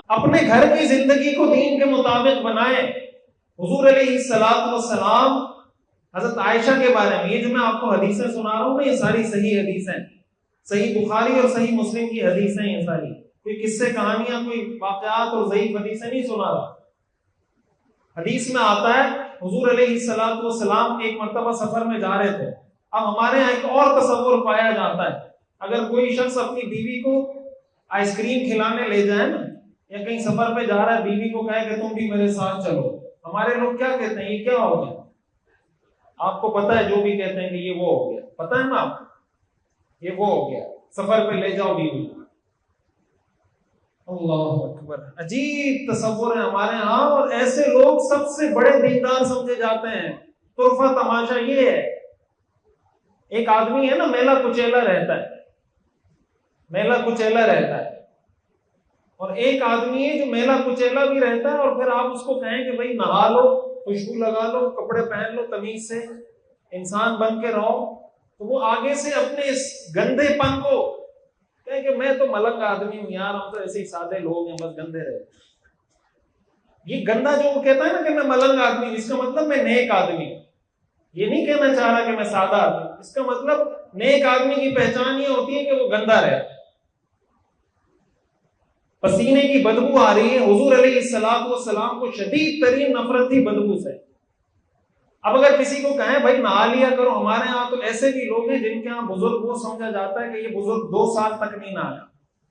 اپنے گھر کی زندگی کو دین کے مطابق بنائیں. حضور علیہ الصلوۃ والسلام حضرت عائشہ کے بارے میں، یہ جو میں آپ کو حدیثیں سنا رہا ہوں نا، یہ ساری صحیح حدیثیں، صحیح بخاری اور صحیح مسلم کی حدیثیں، یہ ساری کوئی قصے کہانیاں، کوئی واقعات اور ضعیف حدیثیں نہیں سنا رہا. حدیث میں آتا ہے حضور علیہ الصلوۃ والسلام ایک مرتبہ سفر میں جا رہے تھے. اب ہمارے یہاں ایک اور تصور پایا جاتا ہے، اگر کوئی شخص اپنی بیوی کو آئس کریم کھلانے لے جائے نا، یا کہیں سفر پہ جا رہا ہے، بیوی کو کہے کہ تم بھی میرے ساتھ چلو، ہمارے لوگ کیا کہتے ہیں، یہ کیا ہو گیا؟ آپ کو پتا ہے جو بھی کہتے ہیں کہ یہ وہ ہو گیا، پتا ہے نا آپ کو، یہ وہ ہو گیا، سفر پہ لے جاؤ بیوی. اللہ اکبر، عجیب تصور ہے ہمارے ہاں، اور ایسے لوگ سب سے بڑے دیندار سمجھے جاتے ہیں. طرفہ تماشا یہ ہے، ایک آدمی ہے نا میلا کچیلا رہتا ہے، میلا کچیلا رہتا ہے، اور ایک آدمی ہے جو میلا کچیلا بھی رہتا ہے، اور پھر آپ اس کو کہیں کہ بھائی نہا لو، خوشبو لگا لو، کپڑے پہن لو، تمیز سے انسان بن کے رہو، تو وہ آگے سے اپنے اس گندے پن کو کہیں کہ میں تو ملنگ آدمی ہوں یار، ہم تو ایسے ہی سادے لوگ ہیں، بس گندے رہے. یہ گندا جو وہ کہتا ہے نا کہ میں ملنگ آدمی ہوں، اس کا مطلب میں نیک آدمی ہوں. یہ نہیں کہنا چاہ رہا کہ میں سادہ آدمی ہوں، اس کا مطلب نیک آدمی کی پہچان یہ ہوتی ہے کہ وہ گندا رہے. پسینے کی بدبو آ رہی ہے، حضور علیہ الصلوۃ والسلام کو شدید ترین نفرت تھی بدبو سے. اب اگر کسی کو کہیں بھائی نہا لیا کرو، ہمارے ہاں تو ایسے بھی لوگ ہیں جن کے ہاں بزرگ وہ سمجھا جاتا ہے کہ یہ بزرگ 2 سال تک نہیں نہایا،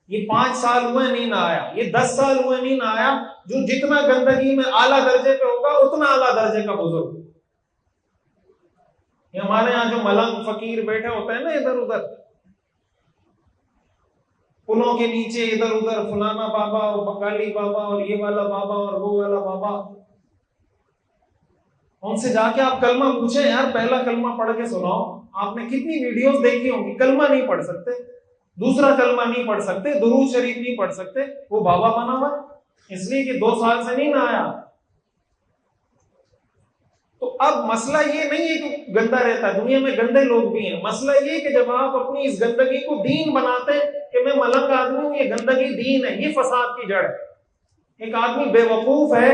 یہ 5 سال ہوئے نہیں نہایا، یہ 10 سال ہوئے نہیں نہایا. جو جتنا گندگی میں اعلیٰ درجے پہ ہوگا اتنا اعلیٰ درجے کا بزرگ. یہ ہمارے ہاں جو ملنگ فقیر بیٹھے ہوتے ہیں نا ادھر ادھر پلوں کے نیچے، ادھر ادھر فلانا بابا اور بنگالی بابا اور یہ والا بابا اور وہ والا بابا، ان سے جا کے آپ کلمہ پوچھیں، یار پہلا کلمہ پڑھ کے سناؤ. آپ نے کتنی ویڈیوز دیکھی ہوں گی، کلمہ نہیں پڑھ سکتے، دوسرا کلمہ نہیں پڑھ سکتے، درود شریف نہیں پڑھ سکتے، وہ بابا بنا ہوا اس لیے کہ 2 سال سے نہیں نہایا. تو اب مسئلہ یہ نہیں ہے کہ گندا رہتا ہے، دنیا میں گندے لوگ بھی ہیں. مسئلہ یہ کہ جب آپ اپنی اس گندگی کو دین بناتے ہیں کہ میں ملنگ آدمی ہوں، یہ گندگی دین ہے، یہ فساد کی جڑ ہے. ایک آدمی بے وقوف ہے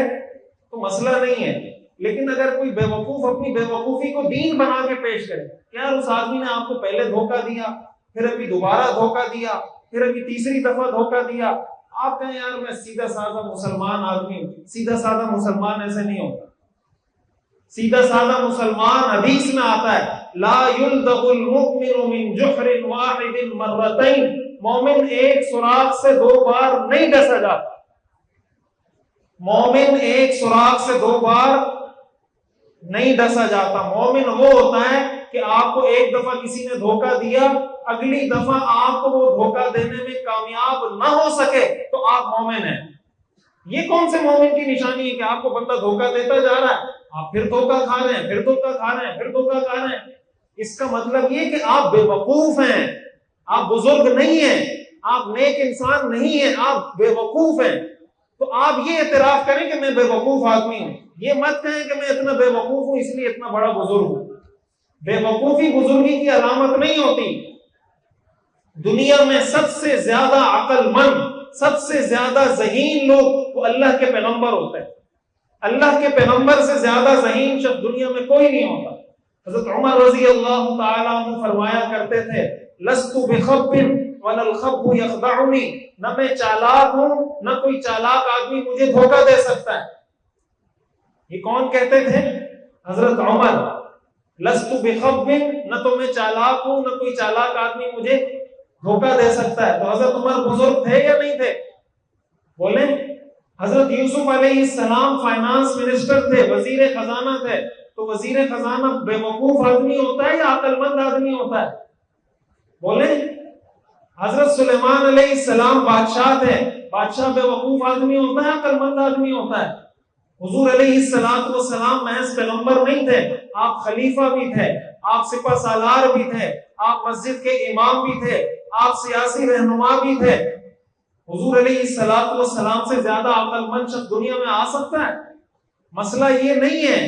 تو مسئلہ نہیں ہے، لیکن اگر کوئی بے وقوف اپنی بے وقوفی کو دین بنا کے پیش کرے، کیا اس آدمی نے آپ کو پہلے دھوکہ دیا، پھر ابھی دوبارہ دھوکہ دیا، پھر ابھی تیسری دفعہ دھوکہ دیا، آپ کہیں یار میں سیدھا سادہ مسلمان آدمی ہوں. سیدھا سادہ مسلمان ایسے نہیں ہوتا. سیدھا سادہ مسلمان، حدیث میں آتا ہے لا یلدغ المؤمن من جحر واحد مرتين، مومن ایک سوراخ سے 2 بار نہیں ڈسا جاتا. مومن ایک سوراخ سے 2 بار نہیں ڈسا جاتا. مومن وہ ہوتا ہے کہ آپ کو ایک دفعہ کسی نے دھوکہ دیا، اگلی دفعہ آپ کو وہ دھوکہ دینے میں کامیاب نہ ہو سکے تو آپ مومن ہیں. یہ کون سے مومن کی نشانی ہے کہ آپ کو بندہ دھوکہ دیتا جا رہا ہے، آپ پھر دھوکہ کھا رہے ہیں، پھر دھوکہ کھا رہے ہیں، پھر دھوکہ کھا رہے ہیں. اس کا مطلب یہ کہ آپ بے وقوف ہیں، آپ بزرگ نہیں ہیں، آپ نیک انسان نہیں ہیں، آپ بے وقوف ہیں. تو آپ یہ اعتراف کریں کہ میں بے وقوف آدمی ہوں. یہ مت کہیں کہ میں اتنا بے وقوف ہوں اس لیے اتنا بڑا بزرگ ہوں. بے وقوفی بزرگی کی علامت نہیں ہوتی. دنیا میں سب سے زیادہ عقل مند، سب سے زیادہ ذہین لوگ وہ اللہ کے پیغمبر ہوتے ہیں. اللہ کے پیغمبر سے زیادہ ذہین شخص دنیا میں کوئی نہیں ہوتا. حضرت عمر رضی اللہ تعالیٰ عنہ فرمایا کرتے تھے لست بخب ولا الخب یخدعنی، نہ میں چالاک ہوں نہ کوئی چالاک آدمی مجھے دھوکہ دے سکتا ہے. یہ کون کہتے تھے؟ حضرت عمر. لست بخب، نہ تو میں چالاک ہوں نہ کوئی چالاک آدمی مجھے دھوکہ دے سکتا ہے. تو حضرت عمر بزرگ تھے یا نہیں تھے؟ بولیں. حضرت یوسف علیہ السلام فائنانس منسٹر تھے، وزیر خزانہ تھے. تو وزیر خزانہ بے وقوف آدمی ہوتا ہے یا عقل مند آدمی ہوتا ہے؟ بولیں. حضرت سلیمان علیہ السلام بادشاہ تھے، بادشاہ بے وقوف آدمی ہوتا ہے عقل مند آدمی ہوتا ہے؟ حضور علیہ السلام محض پیغمبر نہیں تھے، آپ خلیفہ بھی تھے، آپ سپہ سالار بھی تھے، آپ مسجد کے امام بھی تھے، آپ سیاسی رہنما بھی تھے. حضور علیہ السلام سے زیادہ عقل مند شخص دنیا میں آ سکتا ہے؟ مسئلہ یہ نہیں ہے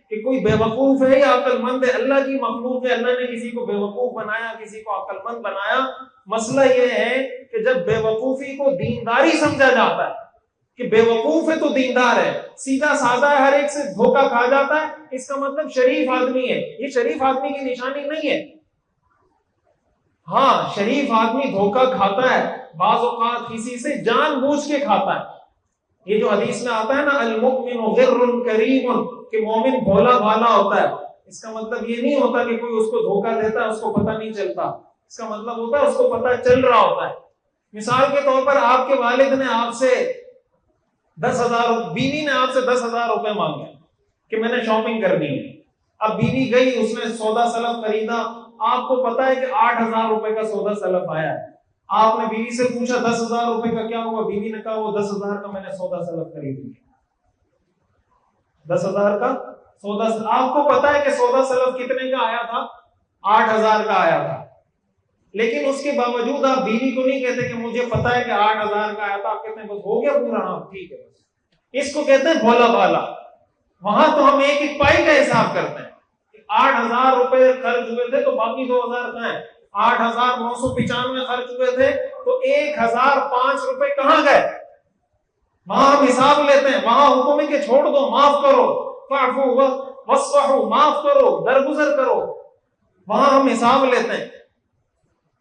کہ کوئی بے وقوف ہے یا عقل مند ہے. اللہ کی مخلوق ہے، اللہ نے کسی کو بے وقوف بنایا، کسی کو عقل مند بنایا. مسئلہ یہ ہے کہ جب بے وقوفی کو دینداری سمجھا جاتا ہے کہ بے وقوف ہے تو دیندار ہے، سیدھا سادہ ہے ہر ایک سے دھوکہ کھا جاتا ہے، اس کا مطلب شریف آدمی ہے. یہ شریف آدمی کی نشانی نہیں ہے. ہاں شریف آدمی دھوکہ کھاتا ہے، بعض اوقات کسی سے جان بوجھ کے کھاتا ہے. یہ جو حدیث میں آتا ہے نا المؤمن غر کریم، کہ مومن بھولا بھالا ہوتا ہے، اس کا مطلب یہ نہیں ہوتا کہ کوئی اس کو دھوکہ دیتا ہے اس کو پتہ نہیں چلتا. اس کا مطلب ہوتا ہے اس کو پتہ چل رہا ہوتا ہے. مثال کے طور پر آپ کے والد نے آپ سے 10,000، بیوی نے آپ سے 10,000 روپے مانگے کہ میں نے شاپنگ کرنی ہے. اب بیوی گئی، اس نے سودا سلف خریدا، آپ کو پتا ہے کہ 8,000 روپے کا سودا سلف آیا ہے. آپ نے بیوی سے پوچھا 10,000 روپے کا کیا ہوا؟ بیوی نے کہا وہ 10,000 کا میں نے سودا سلف خرید لیا. 10,000 کا سودا، آپ کو پتا ہے کہ سودا سلف کتنے کا آیا تھا؟ 8,000 کا آیا تھا. لیکن اس کے باوجود آپ بیوی کو نہیں کہتے کہ مجھے پتا ہے کہ 8,000 کا آیا تھا، آپ کہتے ہیں بس ہو گیا پورا، ہاں ٹھیک ہے بس. اس کو کہتے ہیں بھولا بھالا. وہاں تو ہم ایک ایک پائی کا حساب کرتے ہیں. 8,000 روپے خرچ ہوئے تھے تو باقی 2,000 کہاں ہیں؟ 8,995 خرچ ہوئے تھے تو 1,005 روپے کہاں گئے؟ وہاں ہم حساب لیتے ہیں. وہاں حکم ہے کہ چھوڑ دو، معاف کرو، فاعفو واصفحوا، معاف کرو، درگزر کرو. وہاں ہم حساب لیتے ہیں.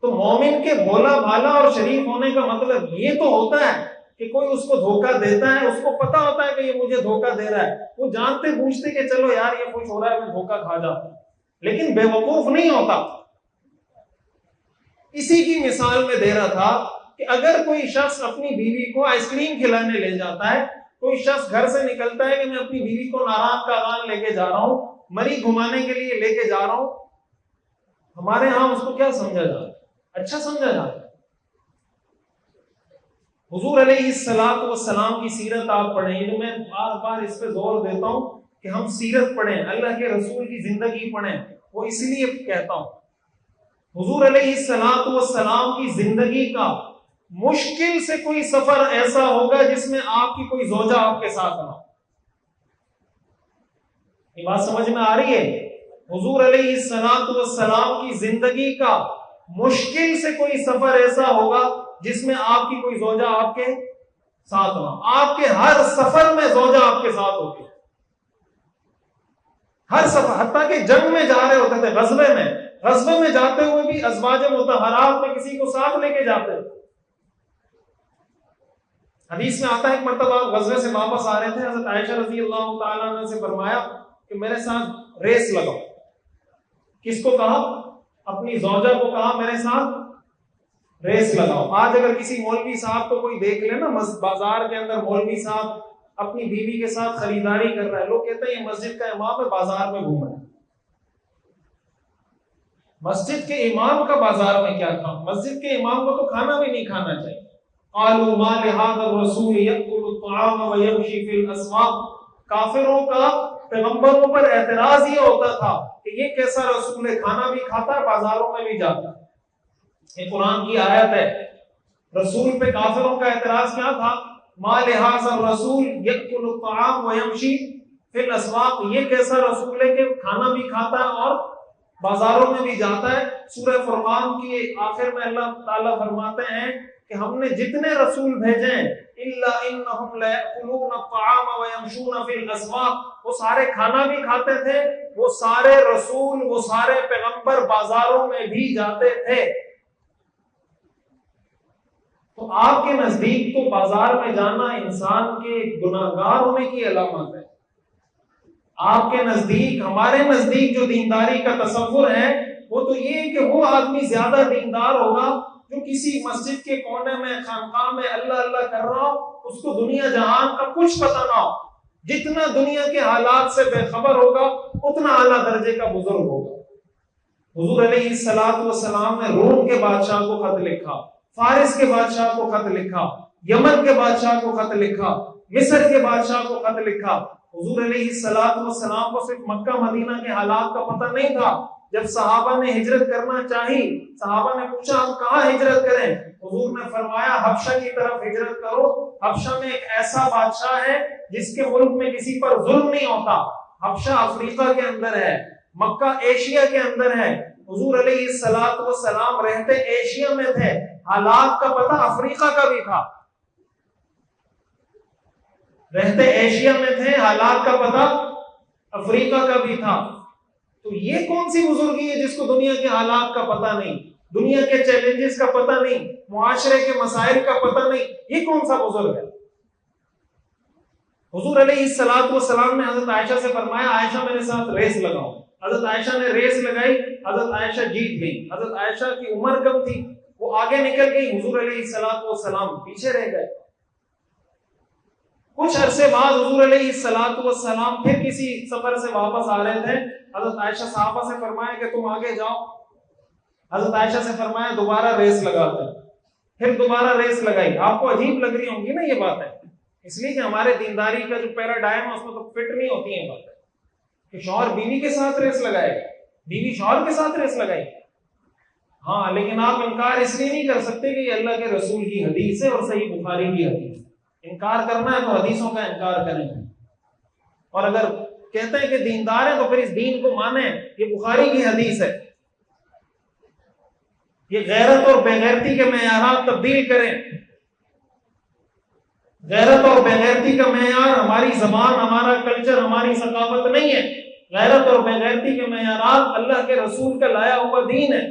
تو مومن کے بھولا بھالا اور شریف ہونے کا مطلب یہ تو ہوتا ہے کہ کوئی اس کو دھوکہ دیتا ہے، اس کو پتا ہوتا ہے کہ یہ مجھے دھوکہ دے رہا ہے، وہ جانتے بوجھتے کہ چلو یار یہ کچھ ہو رہا ہے میں دھوکہ کھا جاتا ہوں، لیکن بے وقوف نہیں ہوتا. اسی کی مثال میں دے رہا تھا کہ اگر کوئی شخص اپنی بیوی کو آئس کریم کھلانے لے جاتا ہے، کوئی شخص گھر سے نکلتا ہے کہ میں اپنی بیوی کو ناران کاغان لے کے جا رہا ہوں، مری گھمانے کے لیے لے کے جا رہا ہوں، ہمارے ہاں اس کو کیا سمجھا جاتا ہے؟ اچھا سمجھا جاتا ہے. حضور علیہ السلام کی سیرت آپ پڑھیں. میں بار بار اس پہ زور دیتا ہوں کہ ہم سیرت پڑھیں، اللہ کے رسول کی زندگی پڑھیں. وہ اس لیے کہتا ہوں حضور علیہ السلام کی زندگی کا مشکل سے کوئی سفر ایسا ہوگا جس میں آپ کی کوئی زوجہ آپ کے ساتھ نہ ہو. یہ بات سمجھ میں آ رہی ہے؟ حضور علیہ السلام کی زندگی کا مشکل سے کوئی سفر ایسا ہوگا جس میں آپ کی کوئی زوجہ آپ کے ساتھ نہ ہو. آپ کے ہر سفر میں زوجہ آپ کے ساتھ ہوتی ہے، ہر سفر. حتیٰ کہ جنگ میں جا رہے ہوتے تھے، غزوے میں جاتے ہوئے بھی ازواج مطہرات میں کسی کو ساتھ لے کے جاتے. حدیث میں آتا ہے ایک مرتبہ غزوے سے واپس آ رہے تھے، حضرت عائشہ رضی اللہ تعالیٰ عنہ سے فرمایا کہ میرے ساتھ ریس لگاؤ. کس کو کہا؟ اپنی زوجہ کو کہا میرے ساتھ ریس لگاؤ. آج اگر کسی مولوی صاحب کو کوئی دیکھ لے نا بازار کے اندر، مولوی صاحب اپنی بیوی کے ساتھ خریداری کر رہا ہے، لوگ کہتے ہیں یہ مسجد کا امام ہے بازار میں گھوم رہا ہے. مسجد کے امام کا بازار میں کیا کام؟ مسجد کے امام کو تو کھانا بھی نہیں کھانا چاہیے. قالوا ما لهذا الرسول يأكل الطعام ويمشي في الاسواق. کافروں کا پیغمبروں پر اعتراض یہ ہوتا تھا کہ یہ کیسا رسول ہے، کھانا بھی کھاتا ہے بازاروں میں بھی جاتا ہے. یہ قرآن کی آیت ہے. رسول پہ کافروں کا اعتراض کیا تھا؟ ما لهذا الرسول يأكل الطعام ويمشي في الاسواق. یہ کیسا رسول ہے کہ کھانا بھی کھاتا ہے اور بازاروں میں بھی جاتا ہے. سورہ فرقان کی آخر میں اللہ تعالیٰ فرماتے ہیں کہ ہم نے جتنے رسول بھیجے ہیں الا انہم ليأكلون الطعام ويمشون في الاسواق، وہ سارے کھانا بھی کھاتے تھے، وہ سارے رسول، وہ سارے پیغمبر بازاروں میں بھی جاتے تھے. تو آپ کے نزدیک تو بازار میں جانا انسان کے گناہگار ہونے کی علامت ہے. آپ کے نزدیک، ہمارے نزدیک جو دینداری کا تصور ہے وہ تو یہ کہ وہ آدمی زیادہ دیندار ہوگا جو کسی مسجد کے کونے میں، خانقاہ میں اللہ اللہ کر رہا ہو، اس کو دنیا جہان کا کچھ پتہ نہ ہو. جتنا دنیا کے حالات سے بے خبر ہوگا اتنا اعلیٰ درجے کا بزرگ ہوگا. حضور علیہ السلام نے روم کے بادشاہ کو خط لکھا، فارس کے بادشاہ کو خط لکھا، یمن کے بادشاہ کو خط لکھا، مصر کے بادشاہ کو خط لکھا. حضور علیہ السلام کو صرف مکہ مدینہ کے حالات کا پتہ نہیں تھا. جب صحابہ نے ہجرت کرنا چاہی، صحابہ نے پوچھا ہم کہاں ہجرت کریں؟ حضور نے فرمایا حبشہ کی طرف ہجرت کرو. حبشہ میں ایک ایسا بادشاہ ہے جس کے ملک میں کسی پر ظلم نہیں ہوتا. حبشہ افریقہ کے اندر ہے، مکہ ایشیا کے اندر ہے. حضور علیہ السلام رہتے ایشیا میں تھے، حالات کا پتہ افریقہ کا بھی تھا. رہتے ایشیا میں تھے، حالات کا پتہ افریقہ کا بھی تھا. تو یہ کون سی بزرگی ہے جس کو دنیا کے حالات کا پتہ نہیں، دنیا کے چیلنجز کا پتہ نہیں، معاشرے کے مسائل کا پتہ نہیں؟ یہ کون سا بزرگ ہے؟ حضور علیہ السلام نے حضرت عائشہ سے فرمایا عائشہ میرے ساتھ ریس لگاؤ. حضرت عائشہ نے ریس لگائی، حضرت عائشہ جیت گئی. حضرت عائشہ کی عمر کم تھی، وہ آگے نکل گئی، حضور علیہ السلام پیچھے رہ گئے. کچھ عرصے بعد حضور علیہ السلام پھر کسی سفر سے واپس آ رہے تھے. حضرت عائشہ صحابہ سے فرمایا کہ تم آگے جاؤ. حضرت عائشہ سے فرمایا دوبارہ ریس لگاتے ہیں. پھر دوبارہ ریس لگائی. آپ کو عجیب لگ رہی ہوں گی نا یہ باتیں، اس لیے کہ ہمارے دینداری کا جو پیراڈائم ہے اس میں تو فٹ نہیں ہوتی ہیں باتیں کہ شوہر بیوی کے ساتھ ریس لگائے گا، بیوی شوہر کے ساتھ ریس لگائے گی. ہاں لیکن آپ انکار اس لیے نہیں کر سکتے کہ یہ اللہ کے رسول کی حدیث ہے اور صحیح بخاری کی حدیث ہے. انکار کرنا ہے تو حدیثوں کا انکار کریں گے، اور اگر کہتے ہیں کہ دیندار ہیں تو پھر اس دین کو مانیں. یہ بخاری کی حدیث ہے. یہ غیرت اور بے غیرتی کے معیارات تبدیل کریں. غیرت اور بے غیرتی کا معیار ہماری زبان، ہمارا کلچر، ہماری ثقافت نہیں ہے. غیرت اور بے غیرتی کے معیارات اللہ کے رسول کا لایا ہوا دین ہے.